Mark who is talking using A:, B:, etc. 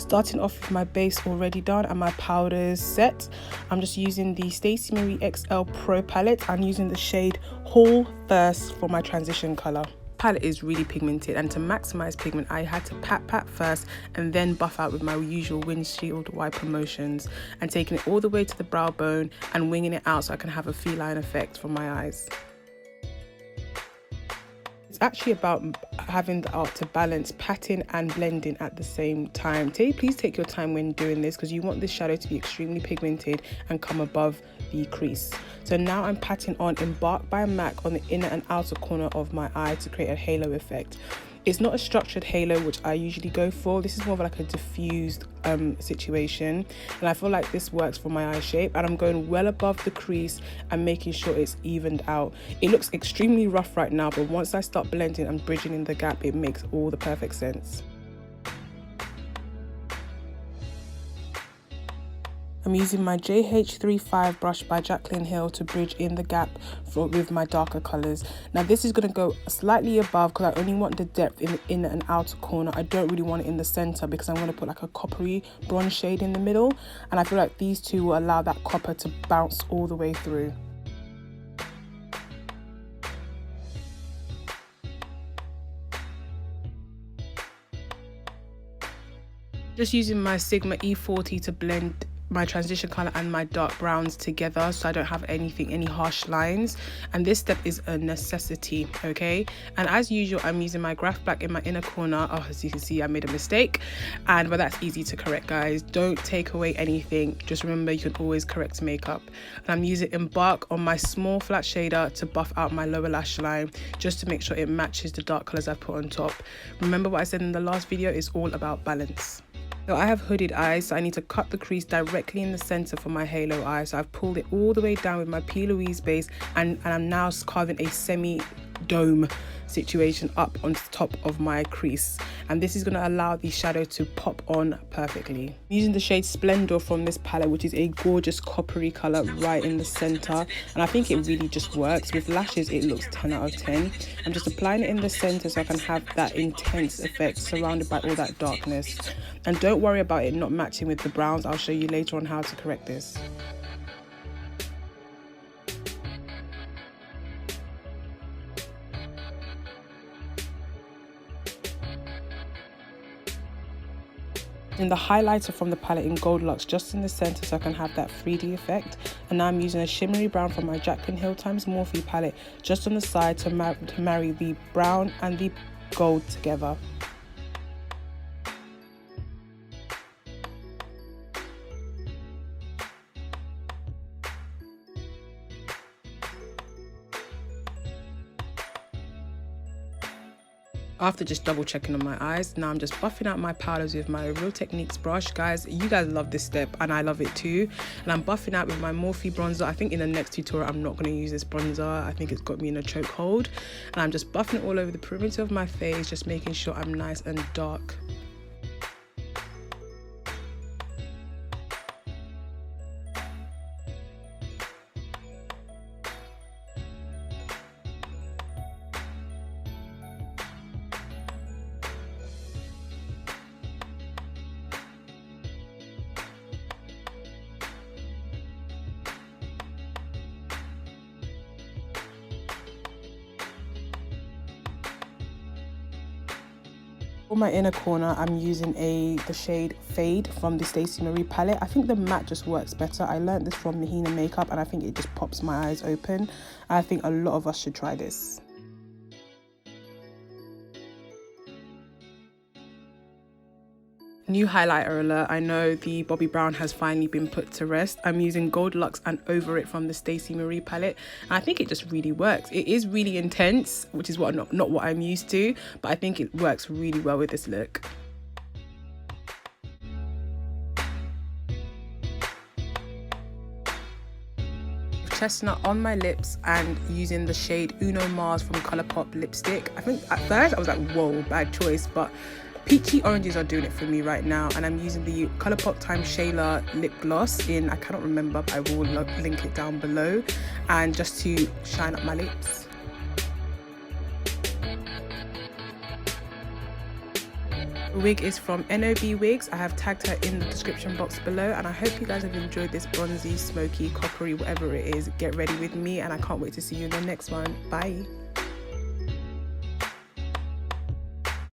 A: Starting off with my base already done and my powders set, I'm just using the Stacey Marie XL Pro palette and using the shade Hall first for my transition colour. Palette is really pigmented, and to maximize pigment I had to pat first and then buff out with my usual windshield wiper motions, and taking it all the way to the brow bone and winging it out so I can have a feline effect for my eyes. It's actually about having the art to balance patting and blending at the same time. Please take your time when doing this, because you want this shadow to be extremely pigmented and come above the crease. So now I'm patting on Embark by MAC on the inner and outer corner of my eye to create a halo effect. It's not a structured halo, which I usually go for. This is more of like a diffused situation, and I feel like this works for my eye shape, and I'm going well above the crease and making sure it's evened out. It looks extremely rough right now, but once I start blending and bridging in the gap, it makes all the perfect sense. I'm using my JH35 brush by Jaclyn Hill to bridge in the gap with my darker colours. Now this is going to go slightly above because I only want the depth in the inner and outer corner. I don't really want it in the centre because I'm going to put like a coppery bronze shade in the middle, and I feel like these two will allow that copper to bounce all the way through. Just using my Sigma E40 to blend my transition colour and my dark browns together so I don't have any harsh lines, and this step is a necessity, okay? And as usual, I'm using my Graph Black in my inner corner. Oh, as you can see, I made a mistake, but that's easy to correct, guys. Don't take away anything, just remember you can always correct makeup. And I'm using Embark on my small flat shader to buff out my lower lash line, just to make sure it matches the dark colours I've put on top. Remember what I said in the last video, it's all about balance. So I have hooded eyes, so I need to cut the crease directly in the center for my halo eye. So I've pulled it all the way down with my P. Louise base, and I'm now carving a semi-dome situation up on top of my crease, and this is going to allow the shadow to pop on perfectly. I'm using the shade Splendor from this palette, which is a gorgeous coppery color right in the center, and I think it really just works. With lashes it looks 10 out of 10. I'm just applying it in the center so I can have that intense effect surrounded by all that darkness, and don't worry about it not matching with the browns. I'll show you later on how to correct this. And the highlighter from the palette in Gold Luxe just in the center so I can have that 3D effect. And now I'm using a shimmery brown from my Jaclyn Hill x Morphe palette just on the side to marry the brown and the gold together. After just double checking on my eyes, now I'm just buffing out my powders with my Real Techniques brush. Guys, you guys love this step and I love it too. And I'm buffing out with my Morphe bronzer. I think in the next tutorial I'm not going to use this bronzer. I think it's got me in a chokehold. And I'm just buffing it all over the perimeter of my face, just making sure I'm nice and dark. For my inner corner, I'm using the shade Fade from the Stacey Marie palette. I think the matte just works better. I learned this from Mahina Makeup and I think it just pops my eyes open. I think a lot of us should try this. New highlighter alert. I know the Bobbi Brown has finally been put to rest. I'm using Gold Luxe and Over It from the Stacey Marie palette, and I think it just really works. It is really intense, which is not what I'm used to, but I think it works really well with this look. Chestnut on my lips and using the shade Uno Mars from Colourpop lipstick. I think at first I was like, whoa, bad choice, but peachy oranges are doing it for me right now. And I'm using the Colourpop Time Shayla lip gloss in, I cannot remember, but I will link it down below, and just to shine up my lips. wig is from NOB Wigs. I have tagged her in the description box below, and I hope you guys have enjoyed this bronzy, smoky, coppery, whatever it is. Get ready with me, and I can't wait to see you in the next one. Bye.